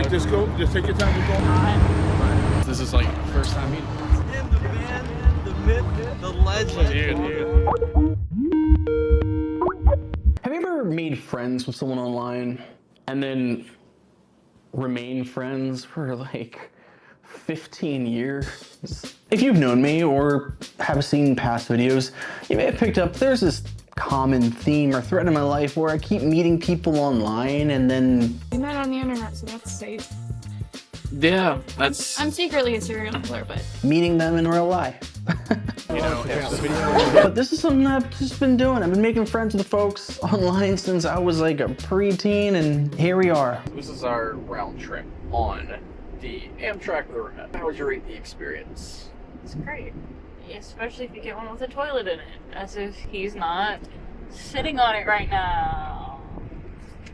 right, just go. Just take your time with going. This is like first time meeting. Him, the man, the myth, the legend. Dude. Have you ever made friends with someone online and then remain friends for like 15 years? If you've known me or have seen past videos, you may have picked up there's this common theme or thread in my life where I keep meeting people online and then... We met on the internet, so that's safe. Yeah, that's... I'm secretly a serial killer, but... meeting them in real life. You know, But this is something I've just been doing. I've been making friends with the folks online since I was like a preteen, and here we are. this is our round trip on the Amtrak the Rath. How would you rate the experience? It's great. Especially if you get one with a toilet in it. As if he's not sitting on it right now.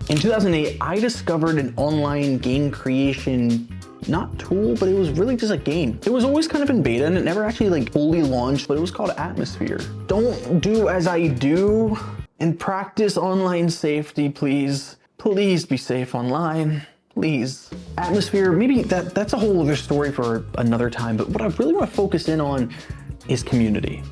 In 2008, I discovered an online game creation, not tool, but it was really just a game. It was always kind of in beta and it never actually like fully launched, but it was called Atmosphere. Don't do as I do and practice online safety, please. Please be safe online. Please. Atmosphere, maybe that's a whole other story for another time, but what I really want to focus in on is community.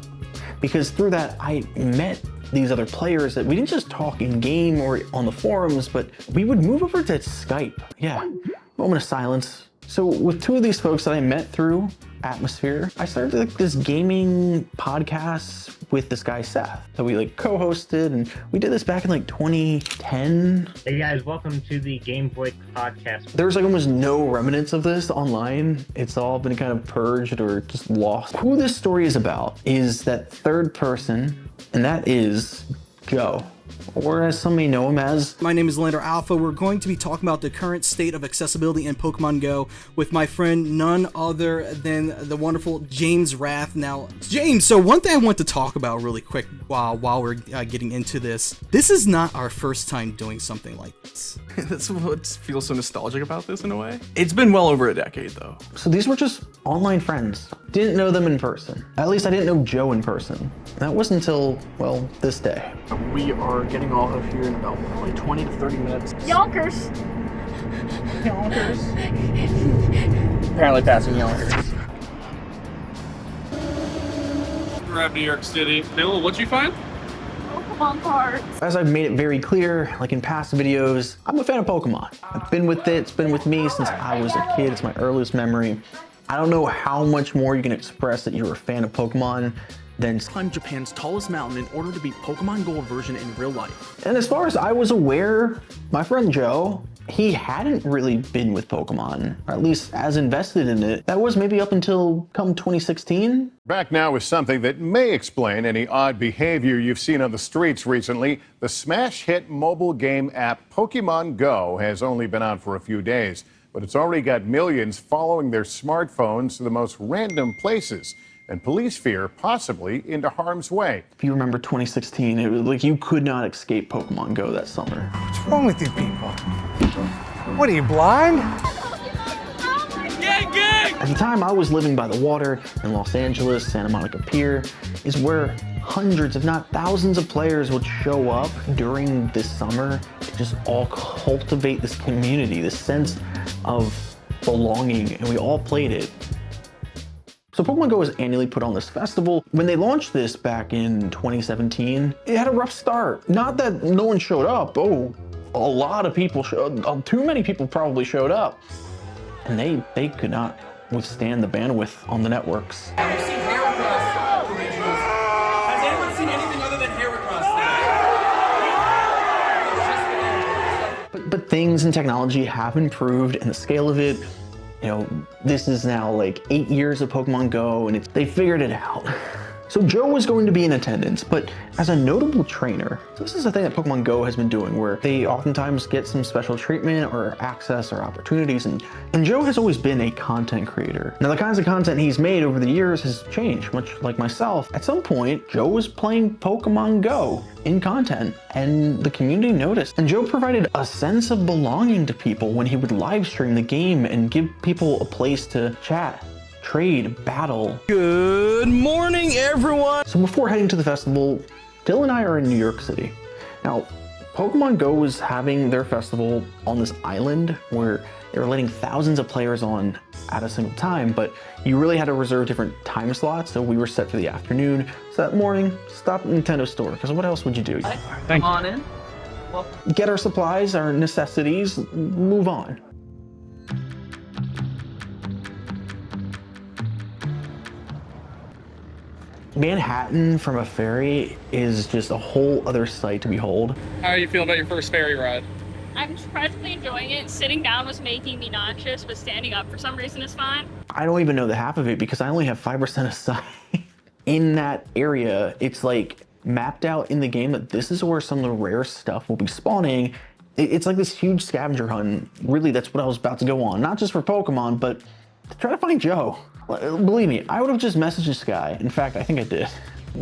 Because through that, I met these other players that we didn't just talk in game or on the forums, but we would move over to Skype. Yeah, moment of silence. So with two of these folks that I met through Atmosphere, I started like this gaming podcast with this guy Seth that we like co-hosted, and we did this back in like 2010. Hey guys, welcome to the Game Boy podcast. There's like almost no remnants of this online. It's all been kind of purged or just lost. Who this story is about is that third person, and that is Joe, or as some may know him as. My name is Lander Alpha. We're going to be talking about the current state of accessibility in Pokemon Go with my friend, none other than the wonderful James Rath. Now, James, so one thing I want to talk about really quick while we're getting into this is not our first time doing something like this. That's what feels so nostalgic about this in a way. It's been well over a decade though. So these were just online friends. Didn't know them in person. At least I didn't know Joe in person. That wasn't until, well, this day. We are getting off of here in about probably 20 to 30 minutes. Yonkers! Yonkers. Apparently passing Yonkers. We're at New York City. Bill, what'd you find? Pokemon cards. As I've made it very clear, like in past videos, I'm a fan of Pokemon. I've been with it, it's been with me since I was a kid. It's my earliest memory. I don't know how much more you can express that you're a fan of Pokemon than climb Japan's tallest mountain in order to beat Pokemon GO version in real life. And as far as I was aware, my friend Joe, he hadn't really been with Pokemon, or at least as invested in it. That was maybe up until come 2016. Back now with something that may explain any odd behavior you've seen on the streets recently. The smash hit mobile game app Pokemon Go has only been out for a few days, but it's already got millions following their smartphones to the most random places, and police fear possibly into harm's way. If you remember 2016, it was like you could not escape Pokemon Go that summer. What's wrong with you people? What are you, blind? Gang, gang! At the time, I was living by the water in Los Angeles. Santa Monica Pier is where hundreds, if not thousands of players would show up during this summer to just all cultivate this community, this sense of belonging, and we all played it. So Pokemon Go is annually put on this festival. When they launched this back in 2017, it had a rough start. Not that no one showed up. Oh, a lot of people showed, too many people probably showed up. And they could not withstand the bandwidth on the networks. Have you seen Heracross originals? Has anyone seen anything other than Heracross? But things in technology have improved, and the scale of it, you know, this is now like 8 years of Pokemon Go, and they figured it out. So Joe was going to be in attendance, but as a notable trainer, this is a thing that Pokemon Go has been doing where they oftentimes get some special treatment or access or opportunities, and Joe has always been a content creator. Now the kinds of content he's made over the years has changed, much like myself. At some point, Joe was playing Pokemon Go in content, and the community noticed. And Joe provided a sense of belonging to people when he would live stream the game and give people a place to chat, trade, battle. Good morning, everyone. So before heading to the festival, Dylan and I are in New York City. Now, Pokemon Go was having their festival on this island where they were letting thousands of players on at a single time, but you really had to reserve different time slots, so we were set for the afternoon. So that morning, stop at Nintendo store, because what else would you do? Thank you. On in. Get our supplies, our necessities, move on. Manhattan from a ferry is just a whole other sight to behold. How are you feeling about your first ferry ride? I'm surprisingly enjoying it. Sitting down was making me nauseous, but standing up for some reason is fine. I don't even know the half of it because I only have 5% of sight. In that area, it's like mapped out in the game that this is where some of the rare stuff will be spawning. It's like this huge scavenger hunt. Really, that's what I was about to go on. Not just for Pokemon, but to try to find Joe. Believe me, I would have just messaged this guy. In fact, I think I did.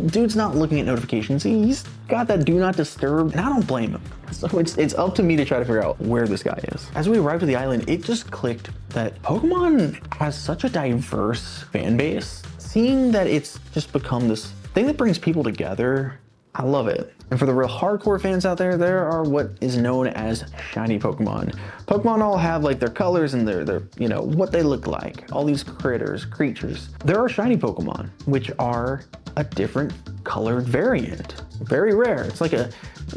Dude's not looking at notifications. He's got that do not disturb, and I don't blame him. So it's up to me to try to figure out where this guy is. As we arrived at the island, it just clicked that Pokemon has such a diverse fan base. Seeing that it's just become this thing that brings people together, I love it. And for the real hardcore fans out there, there are what is known as shiny Pokemon. Pokemon all have like their colors and their you know, what they look like. All these creatures. There are shiny Pokemon, which are a different colored variant. Very rare. It's like a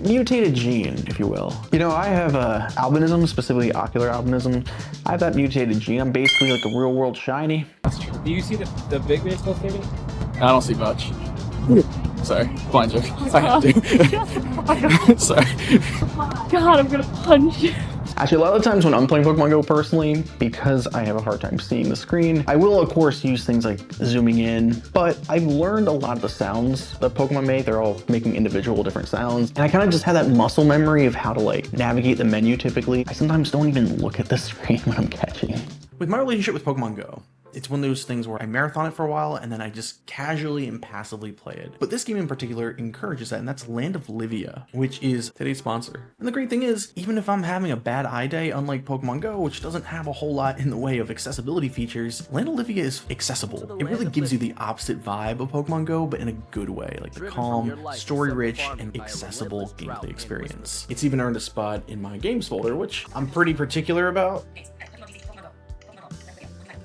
mutated gene, if you will. You know, I have albinism, specifically ocular albinism. I have that mutated gene. I'm basically like a real world shiny. That's true. Do you see the big baseball stadium? I don't see much. Sorry, blind joke. I have to. Sorry. God, I'm gonna punch you. Actually, a lot of the times when I'm playing Pokemon Go personally, because I have a hard time seeing the screen, I will of course use things like zooming in, but I've learned a lot of the sounds that Pokemon make. They're all making individual different sounds. And I kind of just have that muscle memory of how to like navigate the menu typically. I sometimes don't even look at the screen when I'm catching. With my relationship with Pokemon Go, it's one of those things where I marathon it for a while and then I just casually and passively play it. But this game in particular encourages that, and that's Land of Livia, which is today's sponsor. And the great thing is, even if I'm having a bad eye day, unlike Pokemon Go, which doesn't have a whole lot in the way of accessibility features, Land of Livia is accessible. It really gives you the opposite vibe of Pokemon Go, but in a good way, like the calm, story-rich, and accessible gameplay experience. It's even earned a spot in my games folder, which I'm pretty particular about.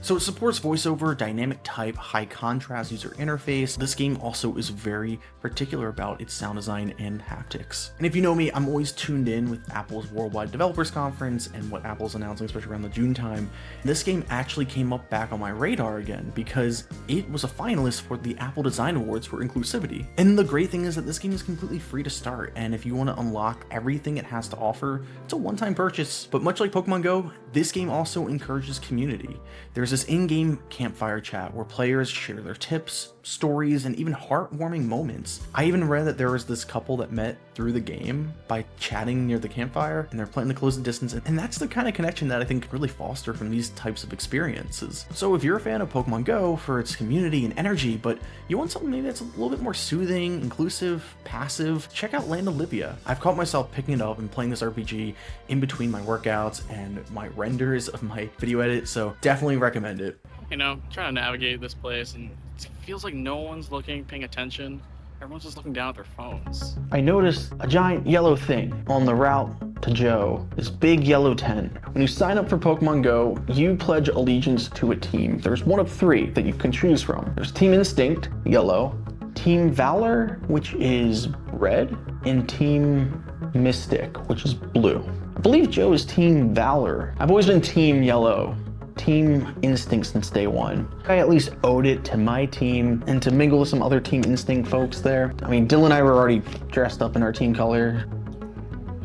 So it supports voiceover, dynamic type, high contrast user interface. This game also is very particular about its sound design and haptics. And if you know me, I'm always tuned in with Apple's Worldwide Developers Conference and what Apple's announcing, especially around the June time. This game actually came up back on my radar again because it was a finalist for the Apple Design Awards for inclusivity. And the great thing is that this game is completely free to start, and if you want to unlock everything it has to offer, it's a one-time purchase. But much like Pokemon Go, this game also encourages community. There's this in-game campfire chat where players share their tips, stories, and even heartwarming moments. I even read that there was this couple that met through the game by chatting near the campfire, and they're planning to close the distance, and that's the kind of connection that I think can really foster from these types of experiences. So if you're a fan of Pokemon Go for its community and energy, but you want something maybe that's a little bit more soothing, inclusive, passive, check out Land of Livia. I've caught myself picking it up and playing this RPG in between my workouts and my renders of my video edit, so definitely recommend it. You know, trying to navigate this place, and it feels like no one's paying attention. Everyone's just looking down at their phones. I noticed a giant yellow thing on the route to Joe, this big yellow tent. When you sign up for Pokemon Go, you pledge allegiance to a team. There's one of 3 that you can choose from. There's Team Instinct, yellow, Team Valor, which is red, and Team Mystic, which is blue. I believe Joe is Team Valor. I've always been Team Yellow. Team Instinct since day one. I at least owed it to my team and to mingle with some other Team Instinct folks there. I mean, Dylan and I were already dressed up in our team color.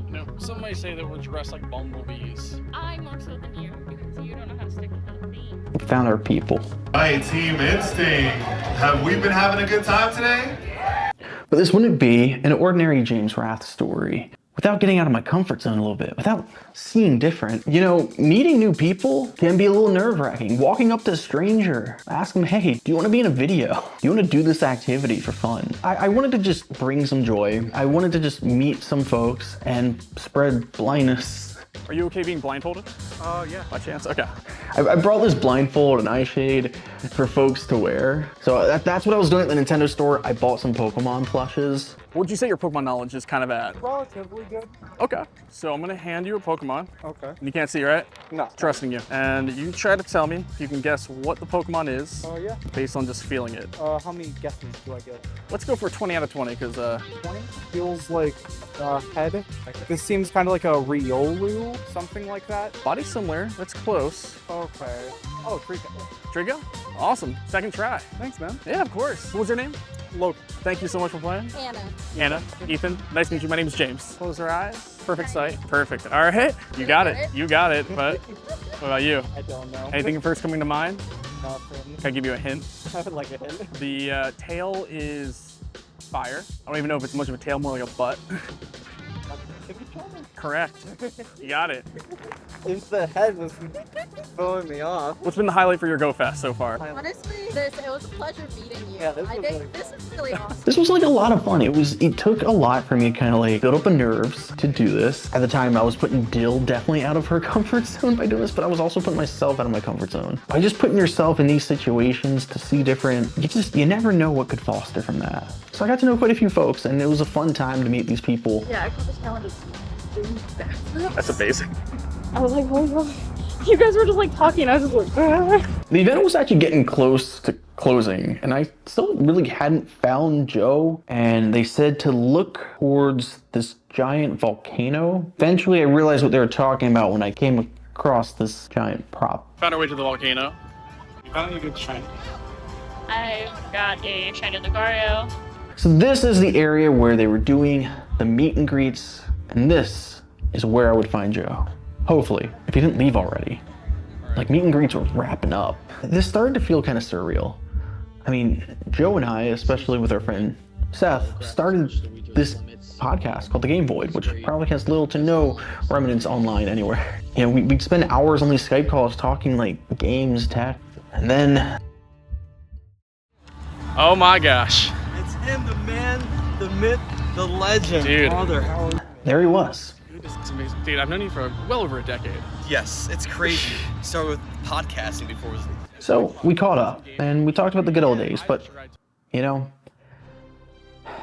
You know, some might say that we're dressed like bumblebees. I more so than you, because you don't know how to stick with the theme. We found our people. Hi, Team Instinct. Have we been having a good time today? But this wouldn't be an ordinary James Rath story without getting out of my comfort zone a little bit, without seeing different. You know, meeting new people can be a little nerve-wracking. Walking up to a stranger, ask them, hey, do you want to be in a video? Do you want to do this activity for fun? I wanted to just bring some joy. I wanted to just meet some folks and spread blindness. Are you okay being blindfolded? Yeah. By chance? Okay. I brought this blindfold and eye shade for folks to wear. So that's what I was doing at the Nintendo store. I bought some Pokemon plushes. What'd you say your Pokemon knowledge is kind of at? Relatively good. Okay, so I'm gonna hand you a Pokemon. Okay. And you can't see, right? No. Trusting you. And you try to tell me if you can guess what the Pokemon is. Oh, yeah. Based on just feeling it. How many guesses do I get? Let's go for 20 out of 20, because 20? Feels like head. This seems kind of like a Riolu, something like that. body similar, that's close. Okay. Oh, Trico. Trigo? Awesome, second try. Thanks, man. Yeah, of course. What was your name? Logan. Thank you so much for playing. Anna, Ethan, nice to meet you. My name is James. Close your eyes. Perfect sight. Perfect. All right, you got it. You got it, but what about you? I don't know. Anything first coming to mind? Nothing. Can I give you a hint? I would like a hint. The tail is fire. I don't even know if it's much of a tail, more like a butt. Correct. You got it. If the head was throwing me off. What's been the highlight for your Go Fest so far? Honestly, it was a pleasure meeting you. Yeah, this I was think really this is really awesome. This was like a lot of fun. It took a lot for me to kind of like build up the nerves to do this. At the time, I was putting Dill definitely out of her comfort zone by doing this, but I was also putting myself out of my comfort zone. By just putting yourself in these situations to see different, you never know what could foster from that. So I got to know quite a few folks, and it was a fun time to meet these people. Yeah, I caught this challenge of doing backflips. That's amazing. I was like, oh god. You guys were just like talking, I was just like, The event was actually getting close to closing, and I still really hadn't found Joe, and they said to look towards this giant volcano. Eventually, I realized what they were talking about when I came across this giant prop. Found our way to the volcano. You found any good shiny? I got a shiny Lucario. So this is the area where they were doing the meet and greets, and this is where I would find Joe. Hopefully, if he didn't leave already. Like, meet and greets were wrapping up. This started to feel kind of surreal. I mean, Joe and I, especially with our friend Seth, started this podcast called The Game Void, which probably has little to no remnants online anywhere. You know, we'd spend hours on these Skype calls talking like games, tech, and then... Oh my gosh. It's him, the man, the myth, the legend. Dude. Father Howard. There he was. It's amazing. Dude, I've known you for well over a decade. Yes, it's crazy. Started with podcasting before it was... So we caught up and we talked about the good old days, but you know,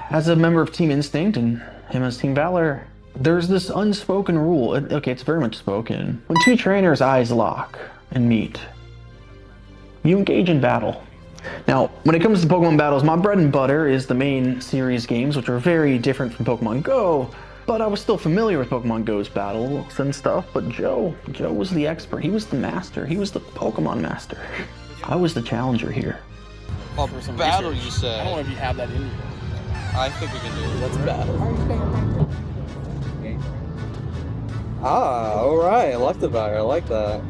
as a member of Team Instinct and him as Team Valor, there's this unspoken rule. Okay, it's very much spoken. When two trainers' eyes lock and meet, you engage in battle. Now, when it comes to Pokemon battles, my bread and butter is the main series games, which are very different from Pokemon Go. But I was still familiar with Pokemon Go's battles and stuff, but Joe was the expert. He was the master. He was the Pokemon master. I was the challenger here. Oh, battle, you said. I don't know if you have that in you. I think we can do it. Let's battle. Ah, alright. I like the value. I like that.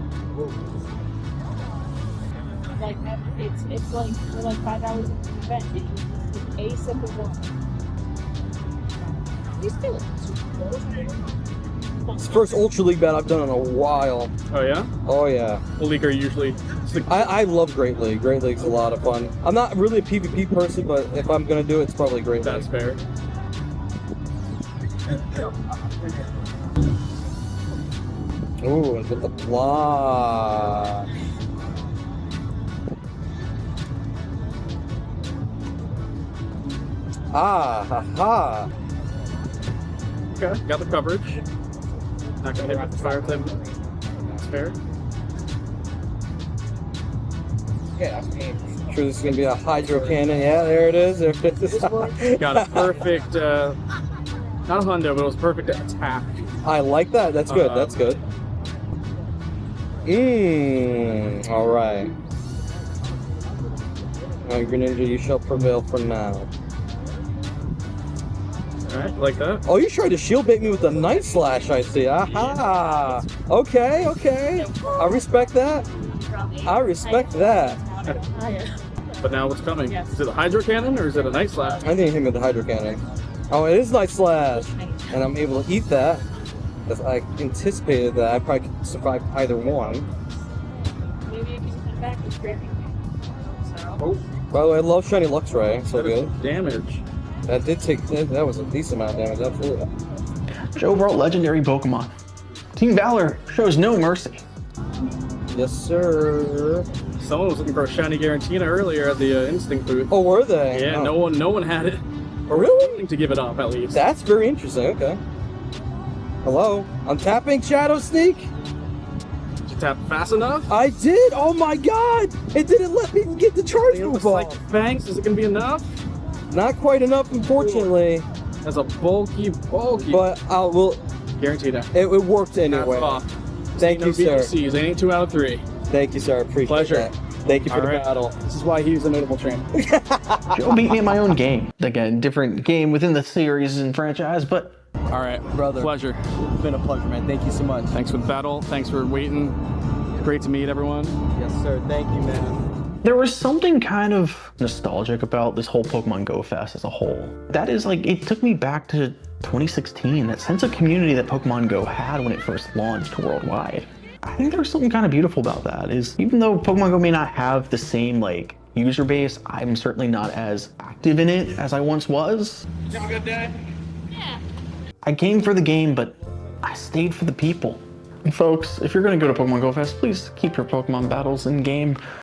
Like, it's like, we're like 5 hours into the event. It's a simple one. It's the first Ultra League battle I've done in a while. Oh yeah? Oh yeah. What league are you usually? I love Great League. Great League's a lot of fun. I'm not really a PvP person, but if I'm gonna do it, it's probably Great League. That's fair. Ooh, and with the block. Ah, ha ha. Okay, got the coverage. Not gonna hit with the fire type. That's fair. Yeah, I'm sure this is gonna be a hydro cannon. Yeah, there it is. There it is. Got a perfect, not a hundo, but it was perfect attack. I like that. That's good. That's good. All right. Greninja, you shall prevail for now. Alright, like that. Oh, you tried to shield bait me with the Night Slash, I see. Aha! Okay, okay. I respect that. I respect that. But now what's coming? Is it a Hydro Cannon or is it a Night Slash? I think hit me with the Hydro Cannon. Oh, it is Night Slash. And I'm able to eat that. Because I anticipated that I probably could survive either one. Maybe you can come back and scrape me. Oh. By the way, I love Shiny Luxray. So good. Damage. That did take, that was a decent amount of damage, absolutely. Joe brought legendary Pokemon. Team Valor shows no mercy. Yes, sir. Someone was looking for a shiny Garantina earlier at the Instinct booth. Oh, were they? Yeah, Oh. no one had it. Or Really? willing to give it up, at least. That's very interesting. Okay. Hello? I'm tapping Shadow Sneak. Did you tap fast enough? I did! Oh my god! It didn't let me get the charge It move looks off. like Fangs. Is it gonna be enough? Not quite enough, unfortunately. That's a bulky. But I will. Guaranteed. It worked anyway. Hats off. Thank No you, sir. VPCs. Ain't 2 out of 3. Thank you, sir. Appreciate Pleasure. that. Thank you for All the right. battle. This is why he's a notable champ. Joe beat me in my own game. Again, different game within the series and franchise, but All right, brother. Pleasure. It's been a pleasure, man. Thank you so much. Thanks for the battle. Thanks for waiting. Great to meet everyone. Yes, sir. Thank you, man. there was something kind of nostalgic about this whole Pokemon GO Fest as a whole. That is like, it took me back to 2016, that sense of community that Pokemon GO had when it first launched worldwide. I think there's something kind of beautiful about that, is even though Pokemon GO may not have the same like user base, I'm certainly not as active in it as I once was. Did you have a good day? Yeah. I came for the game, but I stayed for the people. And folks, if you're gonna go to Pokemon GO Fest, please keep your Pokemon battles in game.